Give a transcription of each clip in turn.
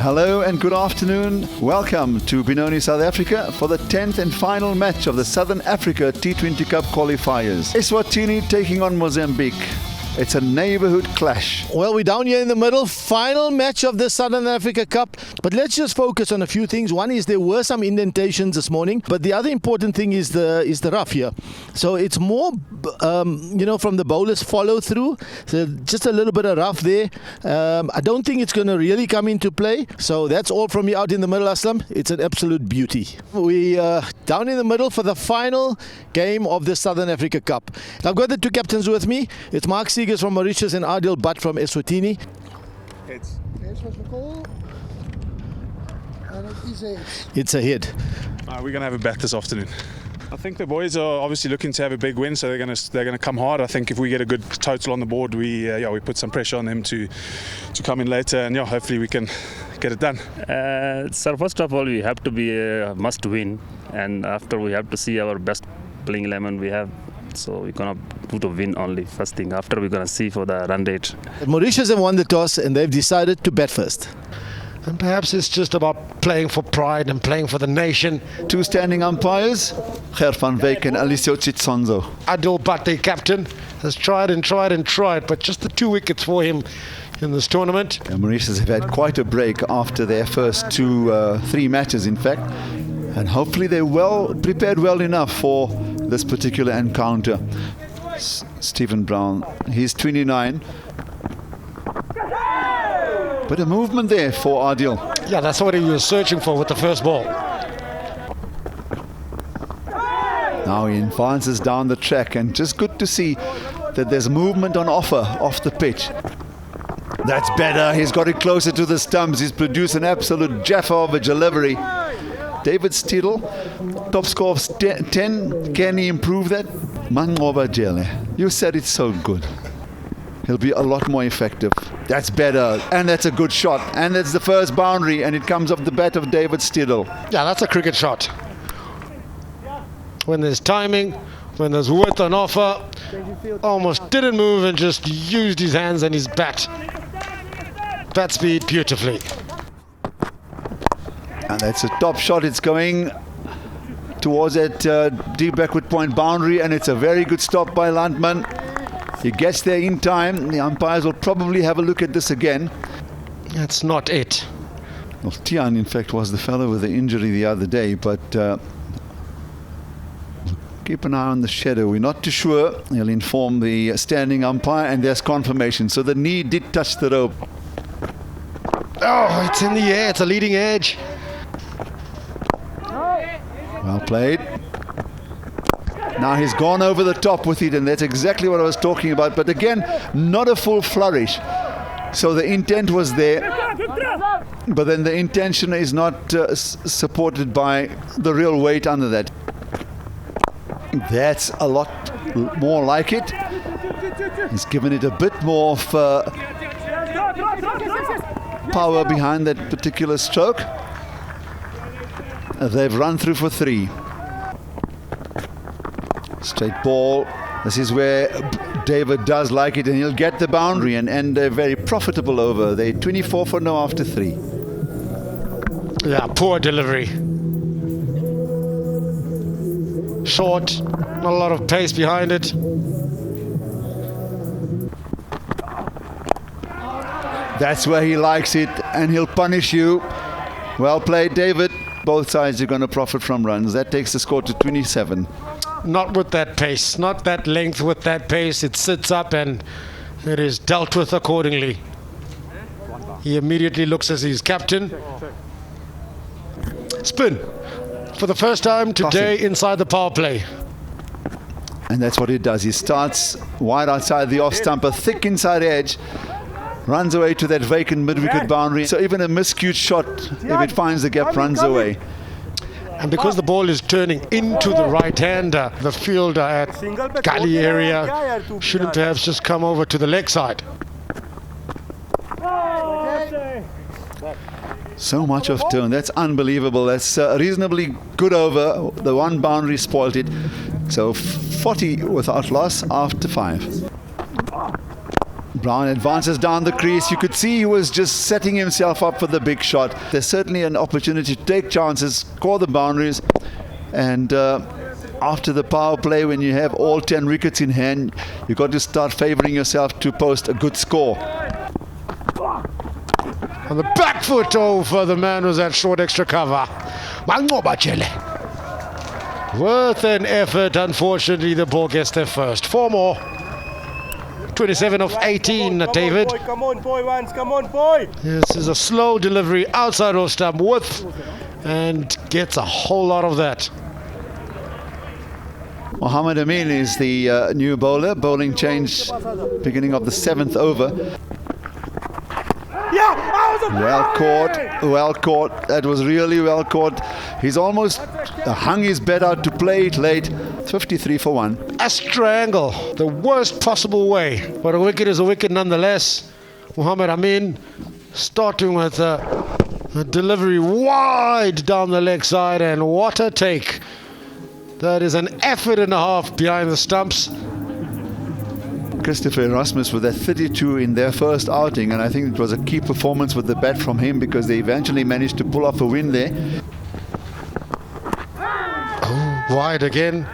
Hello and good afternoon. Welcome to Benoni, South Africa for the 10th and final match of the Southern Africa T20 Cup qualifiers. Eswatini taking on Mozambique. It's a neighborhood clash. Well, we're down here in the middle, final match of the Southern Africa Cup. But let's just focus on a few things. One is there were some indentations this morning, but the other important thing is the rough here. So it's more, from the bowlers follow through. So just a little bit of rough there. I don't think it's going to really come into play. So that's all from me out in the middle, Aslam. It's an absolute beauty. We down in the middle for the final game of the Southern Africa Cup. I've got the two captains with me. It's Mark Seegers from Mauritius and Adil Butt from Eswatini. It's a hit. We're going to have a bat this afternoon. I think the boys are obviously looking to have a big win, so they're going to come hard. I think if we get a good total on the board, we put some pressure on them to come in later, and hopefully we can get it done. So first of all, we have to be a must win, and after we have to see our best playing 11 we have. So we're going to do the win only first thing. After we're going to see for the run rate. Mauritius have won the toss and they've decided to bat first. And perhaps it's just about playing for pride and playing for the nation. Two standing umpires, Ger van Wyk and Alicio Chitsonzo. Adil Butt, the captain, has tried, but just the 2 wickets for him in this tournament. And Mauritius have had quite a break after their first three matches, in fact. And hopefully they're prepared well enough for this particular encounter. Stephen Brown, he's 29. But a movement there for Adil. Yeah, that's what he was searching for with the first ball. Now he advances down the track, and just good to see that there's movement on offer off the pitch. That's better. He's got it closer to the stumps. He's produced an absolute jaffa of a delivery. David Steedle, top score of 10. Can he improve that? Mangoba Jele, you said it's so good. He'll be a lot more effective. That's better, and that's a good shot. And that's the first boundary, and it comes off the bat of David Steedle. Yeah, that's a cricket shot. When there's timing, when there's width on offer, almost didn't move and just used his hands and his bat. Bat speed beautifully. And that's a top shot. It's going towards that deep backward point boundary, and it's a very good stop by Landman. He gets there in time. The umpires will probably have a look at this again. That's not it. Well, Tian, in fact, was the fellow with the injury the other day, but keep an eye on the shadow. We're not too sure. He'll inform the standing umpire, and there's confirmation. So the knee did touch the rope. Oh, it's in the air. It's a leading edge. Well played. Now he's gone over the top with it, and that's exactly what I was talking about. But again, not a full flourish. So the intent was there, but then the intention is not supported by the real weight under that. That's a lot more like it. He's given it a bit more of power behind that particular stroke. They've run through for 3. Straight ball. This is where David does like it, and he'll get the boundary and end a very profitable over. They're 24 for no after 3. Yeah, poor delivery. Short, not a lot of pace behind it. That's where he likes it, and he'll punish you. Well played, David. Both sides are going to profit from runs. That takes the score to 27. Not with that pace, not that length with that pace. It sits up and it is dealt with accordingly. He immediately looks as his captain. Spin for the first time today inside the power play. And that's what he does. He starts wide outside the off stumper, thick inside edge, runs away to that vacant mid-wicket boundary. So even a miscued shot, if it finds the gap, runs away. And because the ball is turning into the right-hander, the fielder at gully area shouldn't have just come over to the leg side. So much of turn. That's unbelievable. That's a reasonably good over. The one boundary spoiled it. So 40 without loss after 5. Brown advances down the crease. You could see he was just setting himself up for the big shot. There's certainly an opportunity to take chances, score the boundaries, and after the power play, when you have all 10 wickets in hand, you've got to start favouring yourself to post a good score. On the back foot over the man was that short extra cover. Worth an effort. Unfortunately, the ball gets there first. 4 more. 27 of 18, David. Come on, boy, once. Come on, boy. This is a slow delivery outside off stump. Worth and gets a whole lot of that. Mohammed Amin is the new bowler. Bowling change beginning of the 7th over. Well caught. That was really well caught. He's almost hung his bet out to play it late. 53 for 1. A strangle, the worst possible way. But a wicket is a wicket nonetheless. Mohammed Amin starting with a delivery wide down the leg side, and what a take. That is an effort and a half behind the stumps. Christopher Erasmus with a 32 in their first outing, and I think it was a key performance with the bat from him because they eventually managed to pull off a win there. Oh, wide again.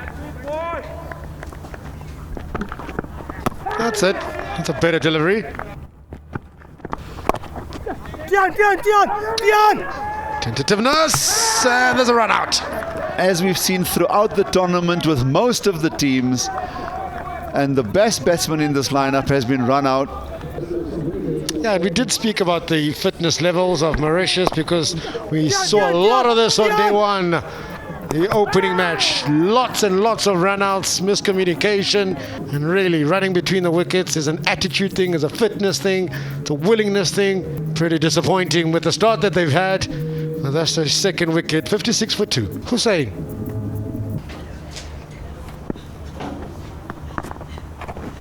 That's it. That's a better delivery. Dion! Tentativeness, and there's a run out. As we've seen throughout the tournament with most of the teams, and the best batsman in this lineup has been run out. Yeah, and we did speak about the fitness levels of Mauritius because we saw a lot of this on day one. The opening match, lots and lots of run-outs, miscommunication, and really running between the wickets is an attitude thing, is a fitness thing, it's a willingness thing. Pretty disappointing with the start that they've had. Well, that's their second wicket, 56 for 2. Hussain.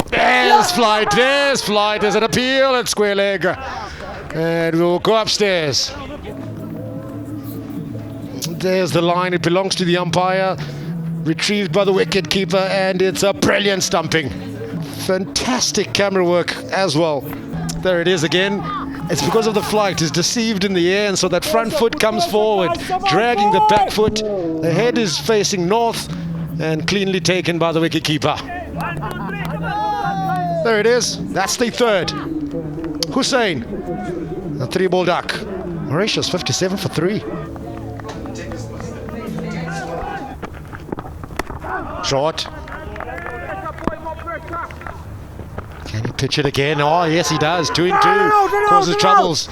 There's flight, there's an appeal at square leg. And we'll go upstairs. There's the line, it belongs to the umpire. Retrieved by the wicket keeper, and it's a brilliant stumping. Fantastic camera work as well. There it is again. It's because of the flight, it's deceived in the air, and so that front foot comes forward, dragging the back foot. The head is facing north, and cleanly taken by the wicket keeper. There it is. That's the third. Hussain, a 3-ball duck. Mauritius 57 for 3. Short. Can he pitch it again? Oh, yes, he does. 2 in 2. Causes troubles.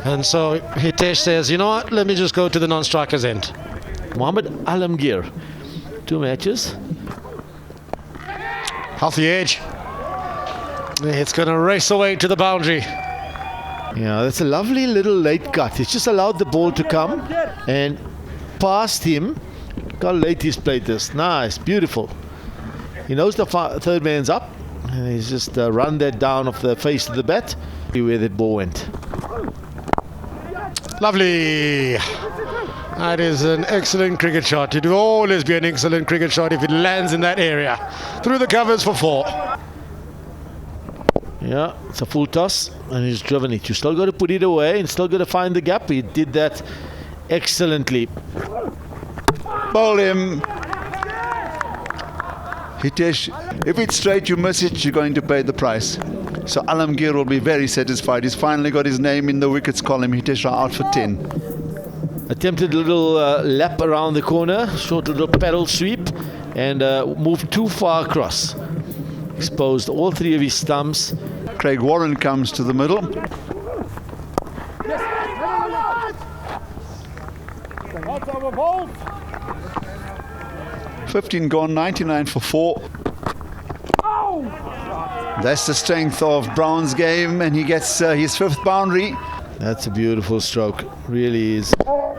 And so Hitesh says, you know what? Let me just go to the non-striker's end. Mohammed Alamgir. 2 matches. Healthy edge. It's going to race away to the boundary. Yeah, that's a lovely little late cut. It's just allowed the ball to come and past him. Look how late he's played this. Nice, beautiful. He knows the third man's up, and he's just run that down off the face of the bat. See where that ball went. Lovely. That is an excellent cricket shot. It will always be an excellent cricket shot if it lands in that area. Through the covers for 4. Yeah, it's a full toss, and he's driven it. You still got to put it away and still got to find the gap. He did that excellently. Bowl him. Hitesh, if it's straight, you miss it, you're going to pay the price. So Alamgir will be very satisfied. He's finally got his name in the wickets column. Hitesh out for 10. Attempted a little lap around the corner, short little pedal sweep, and moved too far across. Exposed all 3 of his stumps. Craig Warren comes to the middle. Ball. 15 gone, 99 for 4. That's the strength of Brown's game, and he gets his 5th boundary. That's a beautiful stroke, really is.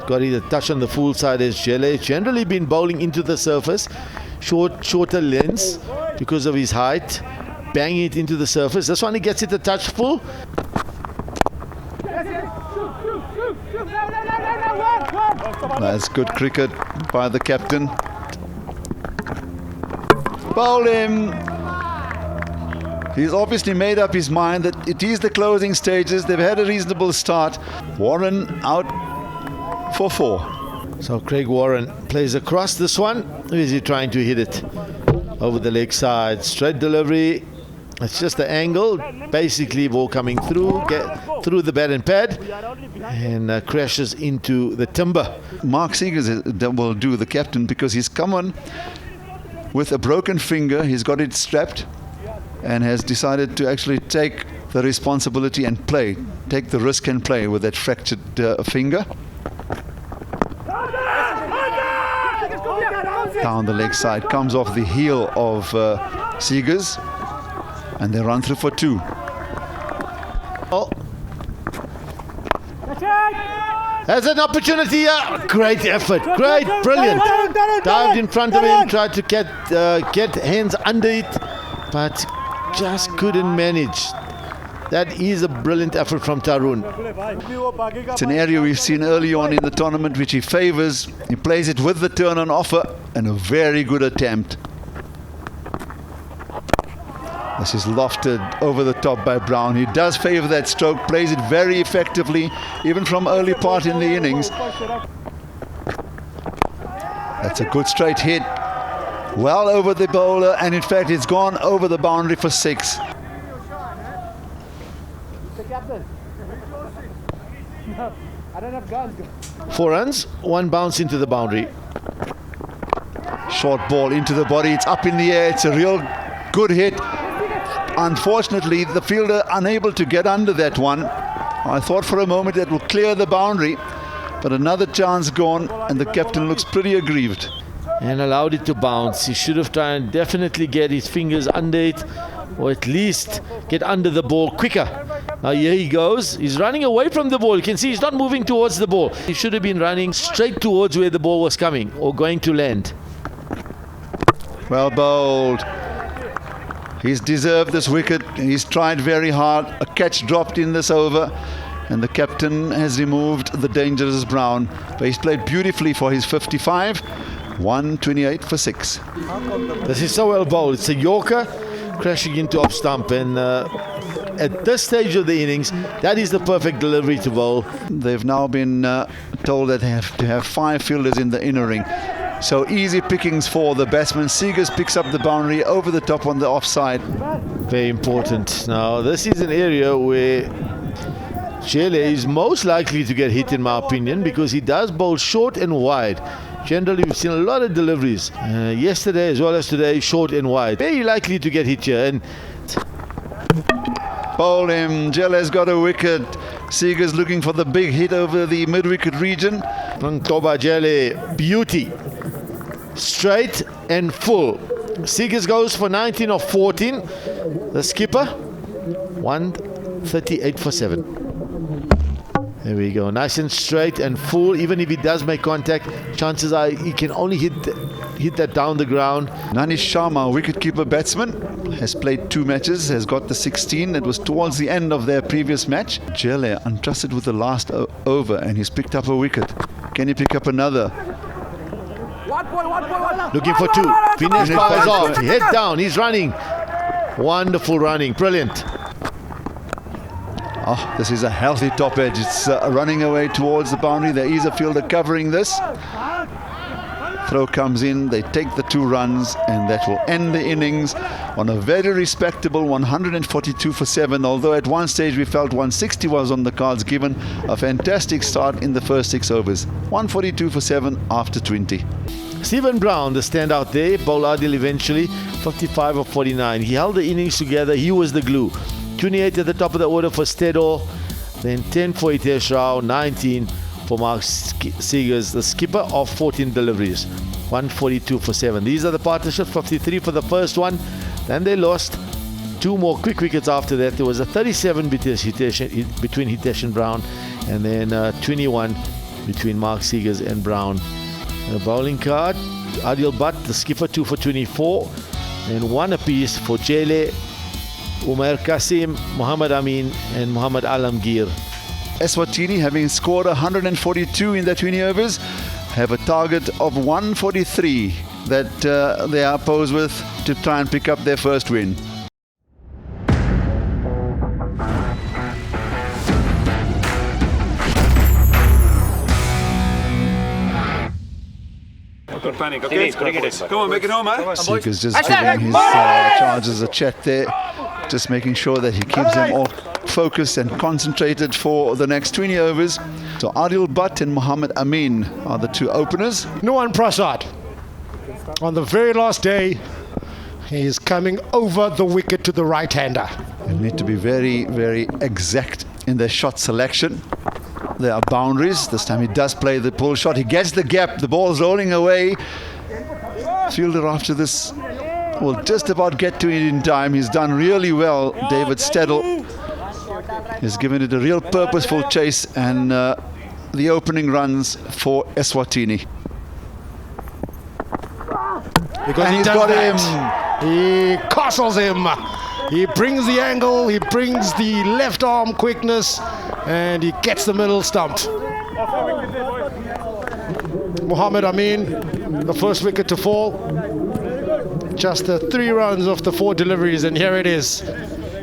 Got either touch on the full side as Jelle. Generally been bowling into the surface, shorter lengths because of his height, banging it into the surface. This one he gets it a touch full. That's good cricket by the captain. Bowl him. He's obviously made up his mind that it is the closing stages. They've had a reasonable start. Warren out for 4. So Craig Warren plays across this one. Who is he trying to hit it? Over the leg side. Straight delivery. It's just the angle. Basically, ball coming through, get through the bat and pad, and crashes into the timber. Mark Seegers will do, the captain, because he's come on with a broken finger. He's got it strapped and has decided to actually take the responsibility and play, take the risk and play with that fractured finger. Down the leg side, comes off the heel of Seegers, and they run through for 2. Oh. There's an opportunity here. Great effort. Great, brilliant. Dived in front of him, tried to get hands under it, but just couldn't manage. That is a brilliant effort from Tarun. It's an area we've seen early on in the tournament which he favours. He plays it with the turn on offer, and a very good attempt. This is lofted over the top by Brown. He does favour that stroke, plays it very effectively, even from early part in the innings. That's a good straight hit. Well over the bowler, and in fact it's gone over the boundary for 6. I don't have guns. 4 runs, 1 bounce into the boundary. Short ball into the body, it's up in the air, it's a real good hit. Unfortunately, the fielder unable to get under that one. I thought for a moment that will clear the boundary, but another chance gone, and the captain looks pretty aggrieved. And allowed it to bounce. He should have tried and definitely get his fingers under it, or at least get under the ball quicker. Now here he goes. He's running away from the ball. You can see he's not moving towards the ball. He should have been running straight towards where the ball was coming or going to land. Well bowled. He's deserved this wicket. He's tried very hard. A catch dropped in this over, and the captain has removed the dangerous Brown. But he's played beautifully for his 55. 128 for 6. This is so well bowled. It's a Yorker crashing into off stump, and at this stage of the innings, that is the perfect delivery to bowl. They've now been told that they have to have 5 fielders in the inner ring. So easy pickings for the batsman. Seegers picks up the boundary over the top on the offside. Very important. Now this is an area where Chele is most likely to get hit, in my opinion, because he does bowl short and wide. Generally, we've seen a lot of deliveries yesterday as well as today, short and wide. Very likely to get hit here. And bowl him. Jele's got a wicket. Seegers looking for the big hit over the mid-wicket region. Toba Jele, beauty. Straight and full. Seegers goes for 19 of 14. The skipper, 138 for 7. There we go. Nice and straight and full. Even if he does make contact, chances are he can only hit that down the ground. Nanish Sharma, wicketkeeper batsman, has played 2 matches, has got the 16. It was towards the end of their previous match. Jele untrusted with the last over, and he's picked up a wicket. Can he pick up another? Looking for 2. Finish bars off. Head down. He's running. Wonderful running. Brilliant. Oh, this is a healthy top edge. It's running away towards the boundary. There is a fielder covering this. Throw comes in. They take the 2 runs, and that will end the innings on a very respectable 142 for 7. Although at one stage we felt 160 was on the cards, given a fantastic start in the first 6 overs. 142 for 7 after 20. Stephen Brown, the standout there. Bowled Adil eventually. 55 of 49. He held the innings together. He was the glue. 28 at the top of the order for Stedo, then 10 for Hitesh Rao, 19 for Mark Seegers, the skipper of 14 deliveries, 142 for 7. These are the partnerships, 53 for the first one. Then they lost 2 more quick wickets after that. There was a 37 between Hitesh and Brown, and then 21 between Mark Seegers and Brown. A bowling card, Adil Butt, the skipper, 2 for 24, and 1 apiece for Jele, Umar Kasim, Muhammad Amin and Muhammad Alamgir. Eswatini, having scored 142 in their 20 overs, have a target of 143 that they are posed with to try and pick up their first win. panic, okay? Come on, make it home, eh? Seeker's just giving his charges a check there, just making sure that he keeps them all focused and concentrated for the next 20 overs. So Adil Butt and Mohammed Amin are the two openers. No.10 Prasad. On the very last day, he is coming over the wicket to the right-hander. They need to be very, very exact in their shot selection. There are boundaries. This time he does play the pull shot. He gets the gap. The ball's rolling away. Fielder after this will just about get to it in time. He's done really well. David Steddle has given it a real purposeful chase, and the opening runs for Eswatini. Because and he he's does got that. him. He castles him. He brings the angle, he brings the left arm quickness, and he gets the middle stump. Mohammed Amin, the first wicket to fall. Just the 3 runs off the 4 deliveries, and here it is.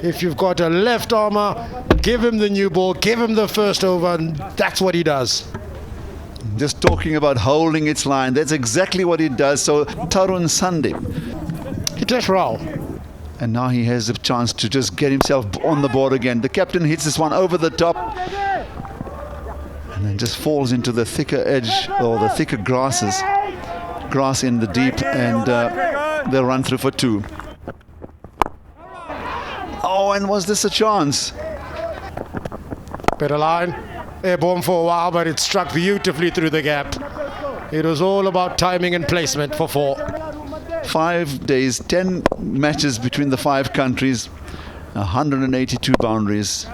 If you've got a left armer, give him the new ball, give him the first over, and that's what he does. Just talking about holding its line, that's exactly what he does. So Tarun Sandeep. Hitesh Rao. And now he has a chance to just get himself on the board again. The captain hits this one over the top and then just falls into the thicker edge, or the thicker grass in the deep, and they'll run through for 2. Oh, and was this a chance? Better line. Airborne for a while, but it struck beautifully through the gap. It was all about timing and placement for 4. 5 days, 10 matches between the 5 countries, 182 boundaries.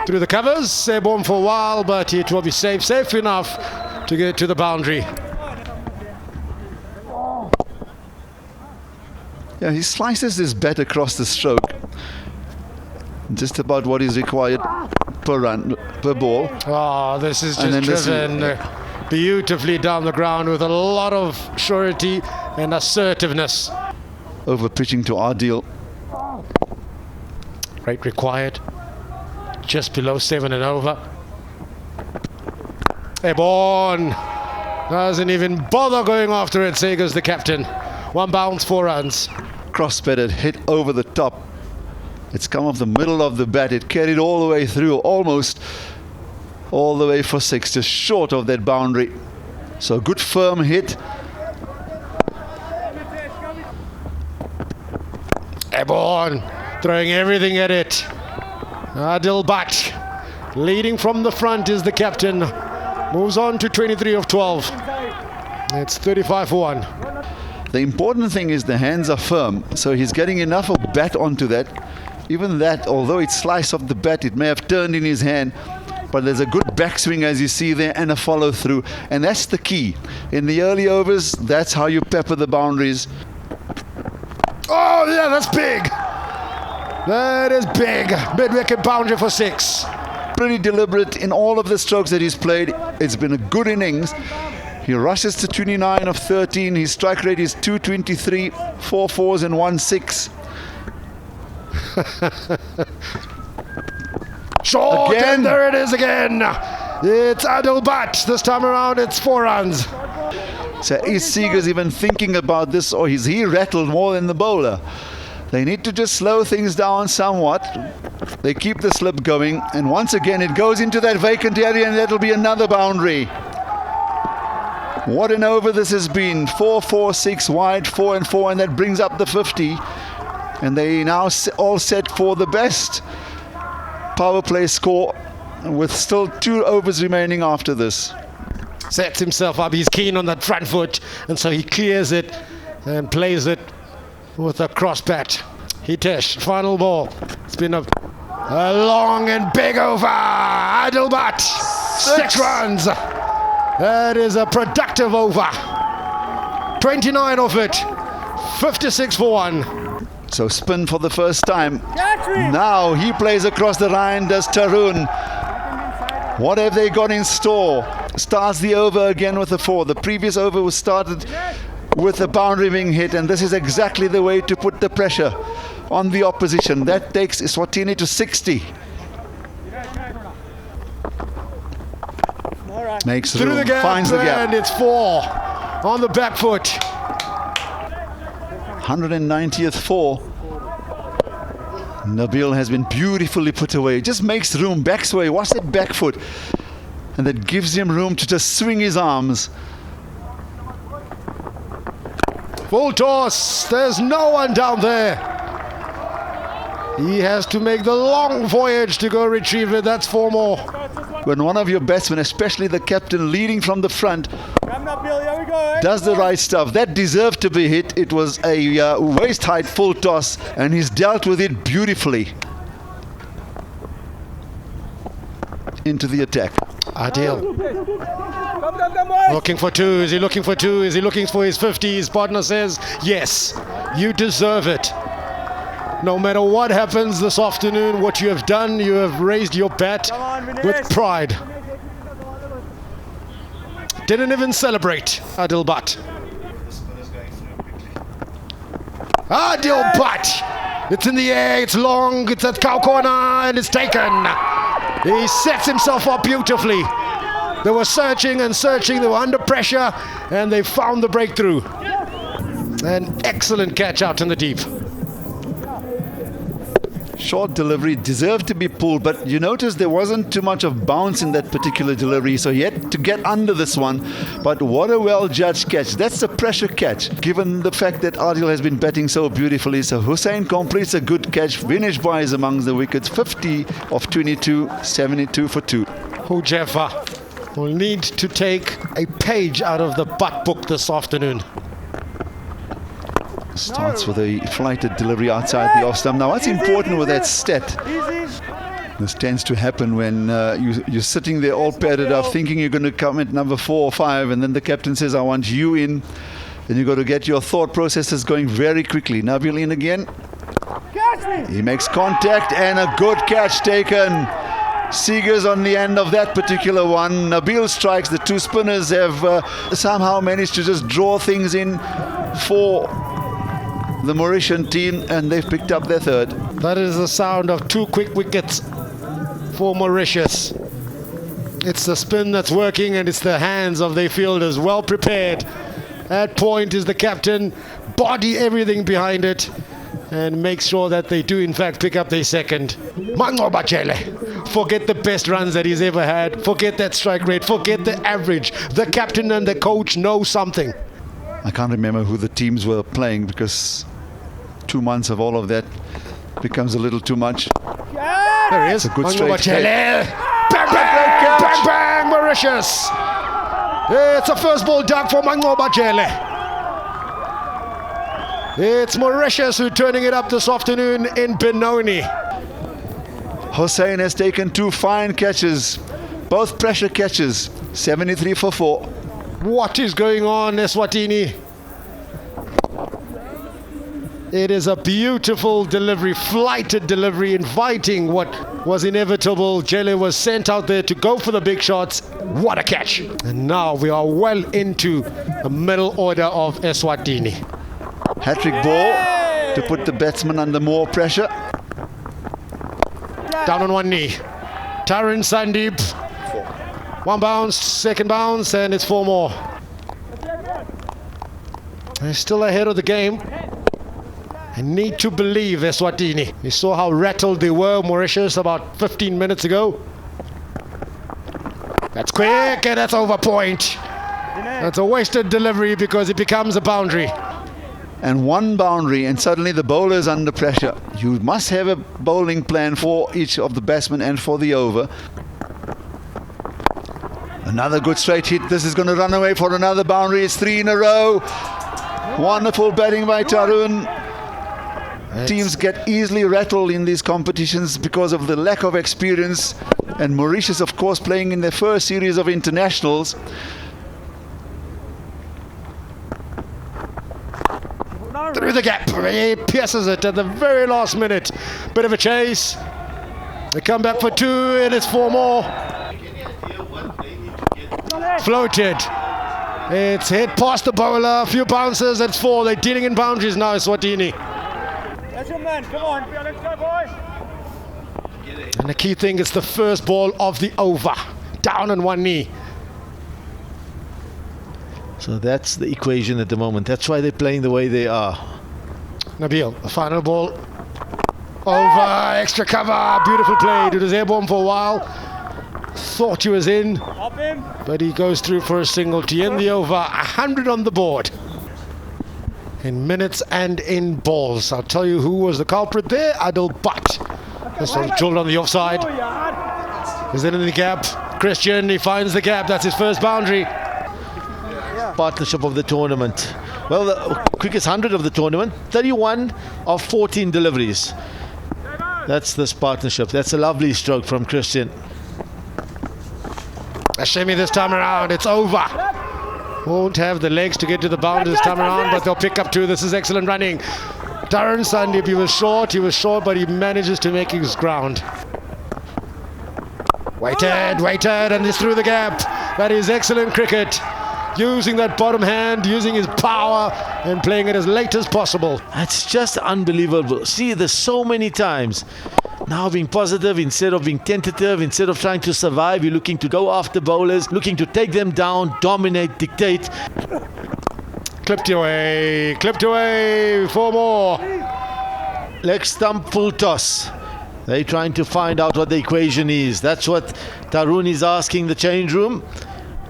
Through the covers, airborne for a while, but it will be safe enough to get to the boundary. Yeah, he slices his bat across the stroke. Just about what is required per run, per ball. Oh, this is just driven beautifully down the ground with a lot of surety and assertiveness. Over pitching to Adil. Rate required. Just below 7 and over. Airborne. Doesn't even bother going after it, Seger's the captain. 1 bounce, 4 runs. Cross-bedded hit over the top. It's come off the middle of the bat. It carried all the way through, almost all the way for 6, just short of that boundary. So good firm hit. Airborne, throwing everything at it. Adil Butt, leading from the front, is the captain. Moves on to 23 of 12. It's 35 for 1. The important thing is the hands are firm, so he's getting enough of bat onto that. Even that, although it sliced off the bat, it may have turned in his hand, but there's a good backswing, as you see there, and a follow through, and that's the key. In the early overs, that's how you pepper the boundaries. Oh yeah, that's big. That is big. Mid-wicket boundary for 6. Pretty deliberate in all of the strokes that he's played. It's been a good innings. He rushes to 29 of 13. His strike rate is 223, 4 4s and 1 6. Short, again. and there it is again. It's Adil Butt. This time around, it's 4 runs. So is Seegers even thinking about this, or is he rattled more than the bowler? They need to just slow things down somewhat. They keep the slip going, and once again it goes into that vacant area, and that'll be another boundary. What an over this has been. 4 4 6 wide, 4 and 4, and that brings up the 50. And they now all set for the best power play score, with still 2 overs remaining after this. Sets himself up. He's keen on that front foot, and so he clears it and plays it with a cross bat. Hitesh, final ball. It's been a long and big over. Adil Butt, 6 runs. That is a productive over. 29 of it. 56 for 1. So spin for the first time. Now he plays across the line, does Tarun. What have they got in store? Starts the over again with a 4. The previous over was started with a boundary being hit, and this is exactly the way to put the pressure on the opposition. That takes Eswatini to 60. Makes Through room, the gap, finds the gap. and it's 4 on the back foot. 190th 4. Nabil has been beautifully put away. Just makes room, backs away. Watch that back foot. And that gives him room to just swing his arms. Full toss. There's no one down there. He has to make the long voyage to go retrieve it. That's 4 more. When one of your batsmen, especially the captain leading from the front, does the right stuff, that deserved to be hit. It was a waist height full toss, and he's dealt with it beautifully. Into the attack. Adil. Looking for 2. Is he looking for 2? Is he looking for his 50? His partner says, yes, you deserve it. No matter what happens this afternoon, what you have done, you have raised your bat with pride. Didn't even celebrate, Adil Butt. Adil Butt! It's in the air, it's long, it's at cow corner, and it's taken. He sets himself up beautifully. They were searching and searching, they were under pressure, and they found the breakthrough. An excellent catch out in the deep. Short delivery, deserved to be pulled, but you notice there wasn't too much of bounce in that particular delivery, so he had to get under this one. But what a well-judged catch. That's a pressure catch, given the fact that Adil has been batting so beautifully. So Hussain completes a good catch. Vintage buys amongst the wickets, 50 of 22, 72 for 2. Hujefa will need to take a page out of the Butt book this afternoon. Starts with a flighted delivery outside the off stump. Now, what's important with that stat? This tends to happen when you're sitting there all padded up, thinking you're going to come at number 4 or 5, and then the captain says, I want you in. Then you've got to get your thought processes going very quickly. Nabil in again. He makes contact, and a good catch taken. Seegers on the end of that particular one. Nabil strikes. The 2 spinners have somehow managed to just draw things in for the Mauritian team, and they've picked up their 3rd. That is the sound of 2 quick wickets for Mauritius. It's the spin that's working, and it's the hands of their fielders well prepared. At point is the captain, body everything behind it, and make sure that they do in fact pick up their 2nd. Mangoba Chele, forget the best runs that he's ever had, forget that strike rate, forget the average. The captain and the coach know something. I can't remember who the teams were playing because 2 months of all of that becomes a little too much. There he is. It's a good straight hit. Bang, bang, bang, bang, Mauritius. It's a first ball duck for Mangoba Chele. It's Mauritius who are turning it up this afternoon in Benoni. Hussain has taken 2 fine catches, both pressure catches, 73 for 4. What is going on, Eswatini? It is a beautiful delivery, flighted delivery, inviting what was inevitable. Jele was sent out there to go for the big shots. What a catch. And now we are well into the middle order of Eswatini. Hat-trick ball to put the batsman under more pressure. Down on one knee. Taran Sandeep. 1 bounce, 2nd bounce, and it's 4 more. They're still ahead of the game. I need to believe Eswatini. You saw how rattled they were, Mauritius, about 15 minutes ago. That's quick, and that's over point. That's a wasted delivery because it becomes a boundary. And 1 boundary, and suddenly the bowler is under pressure. You must have a bowling plan for each of the batsmen and for the over. Another good straight hit. This is going to run away for another boundary. It's 3 in a row. Wonderful batting by Tarun. Teams get easily rattled in these competitions because of the lack of experience. And Mauritius, of course, playing in their first series of internationals. Through the gap. He pierces it at the very last minute. Bit of a chase. They come back for 2, and it's 4 more. Floated. It's hit past the bowler. A few bounces. It's 4. They're dealing in boundaries now, Eswatini. That's your man. Come on. Let's go, boys. And the key thing is the first ball of the over. Down on one knee. So that's the equation at the moment. That's why they're playing the way they are. Nabil, the final ball. Over, extra cover, beautiful play. It was airborne for a while. Thought he was in, but he goes through for a single to end the over. 100 on the board. In minutes and in balls. I'll tell you who was the culprit there. Adil Butt. This one's drilled on the offside. Is it in the gap? Christian, he finds the gap. That's his first boundary. Partnership of the tournament. Well, the quickest 100 of the tournament. 31 of 14 deliveries. That's this partnership. That's a lovely stroke from Christian. A shimmy this time around. It's over. Won't have the legs to get to the boundary this time around, but they'll pick up two. This is excellent running. Darren Sandip, he was short, but he manages to make his ground. Waited, and he's through the gap. That is excellent cricket. Using that bottom hand, using his power, and playing it as late as possible. It's just unbelievable. See, there's so many times. Now being positive instead of being tentative, instead of trying to survive, you're looking to go after bowlers, looking to take them down, dominate, dictate. Clipped away, 4 more. Leg stump, full toss. They're trying to find out what the equation is. That's what Tarun is asking the change room.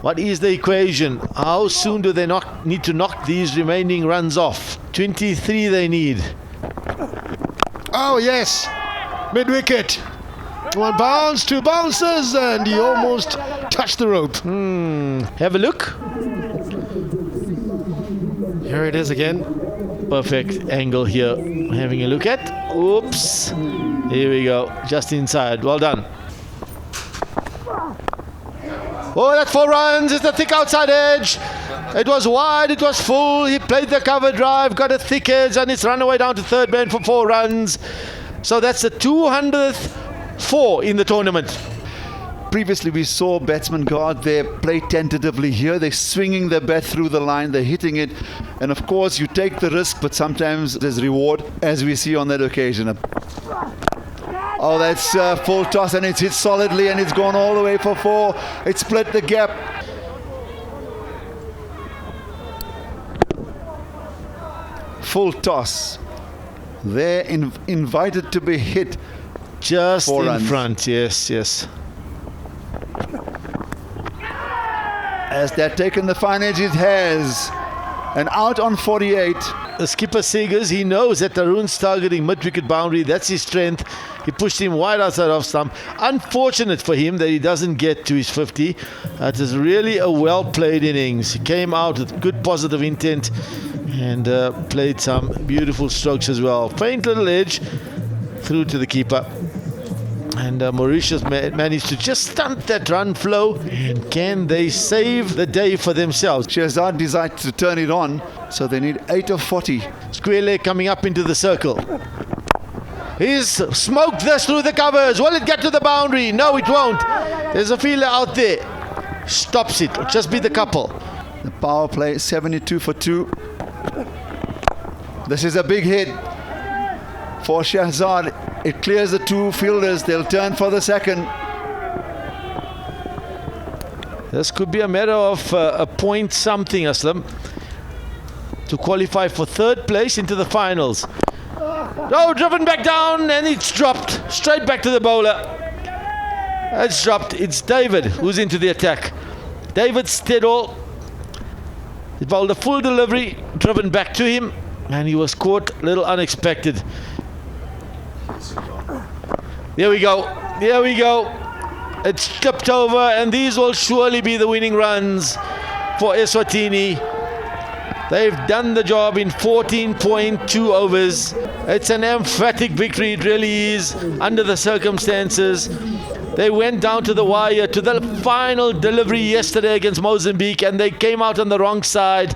What is the equation? How soon do they need to knock these remaining runs off? 23 they need. Oh yes, mid-wicket. One bounce, 2 bounces, and he almost touched the rope. Have a look. Here it is again. Perfect angle here. Having a look at. Oops. Here we go. Just inside. Well done. Oh, that's 4 runs. It's the thick outside edge. It was wide. It was full. He played the cover drive, got a thick edge, and it's run away down to third man for 4 runs. So that's the 200th 4 in the tournament. Previously we saw batsmen go out there, play tentatively. Here they're swinging their bat through the line, they're hitting it, and of course you take the risk, but sometimes there's reward, as we see on that occasion. Oh, that's full toss, and it's hit solidly, and it's gone all the way for 4. It split the gap. Full toss. They're invited to be hit. Just 4 in runs. front, yes. Has that taken the fine edge? It has. And out on 48. The skipper Seegers, he knows that Tarun's targeting mid-wicket boundary. That's his strength. He pushed him wide outside off stump. Unfortunate for him that he doesn't get to his 50. That is really a well-played innings. He came out with good positive intent and played some beautiful strokes as well. Faint little edge through to the keeper. And Mauritius managed to just stunt that run flow. And can they save the day for themselves? Shehzad decided to turn it on, so they need 8 of 40. Square leg coming up into the circle. He's smoked this through the covers. Will it get to the boundary? No, it won't. There's a fielder out there. Stops it. It'll just be the couple. The power play, 72 for 2. This is a big hit for Shehzad. It clears the 2 fielders. They'll turn for the second. This could be a matter of a point something, Aslam, to qualify for 3rd place into the finals. Oh, driven back down, and it's dropped. Straight back to the bowler. It's dropped. It's David who's into the attack. David Steddall. He bowled a full delivery, driven back to him, and he was caught a little unexpected. There we go. It's tipped over, and these will surely be the winning runs for Eswatini. They've done the job in 14.2 overs. It's an emphatic victory, it really is, under the circumstances. They went down to the wire, to the final delivery yesterday against Mozambique, and they came out on the wrong side.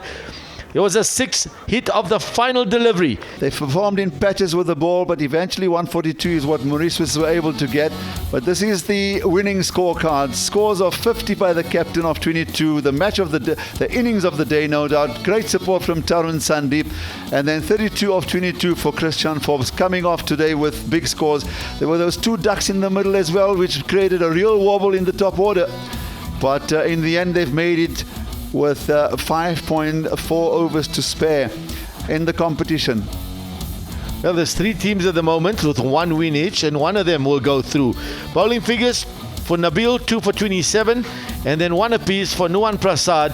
It was a 6th hit of the final delivery. They performed in patches with the ball, but eventually 142 is what Mauritius were able to get. But this is the winning scorecard. Scores of 50 by the captain of 22. The match of the innings of the day, no doubt. Great support from Tarun Sandeep. And then 32 of 22 for Christian Forbes, coming off today with big scores. There were those 2 ducks in the middle as well, which created a real wobble in the top order. But in the end, they've made it with 5.4 overs to spare in the competition. Well, there's 3 teams at the moment with 1 win each, and one of them will go through. Bowling figures for Nabil, 2 for 27, and then 1 apiece for Nuwan Prasad,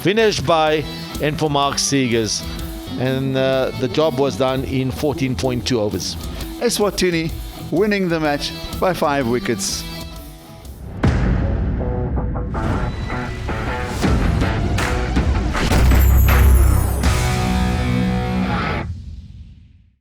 Vinesh Bai, and for Mark Seegers. And the job was done in 14.2 overs. Eswatini winning the match by 5 wickets.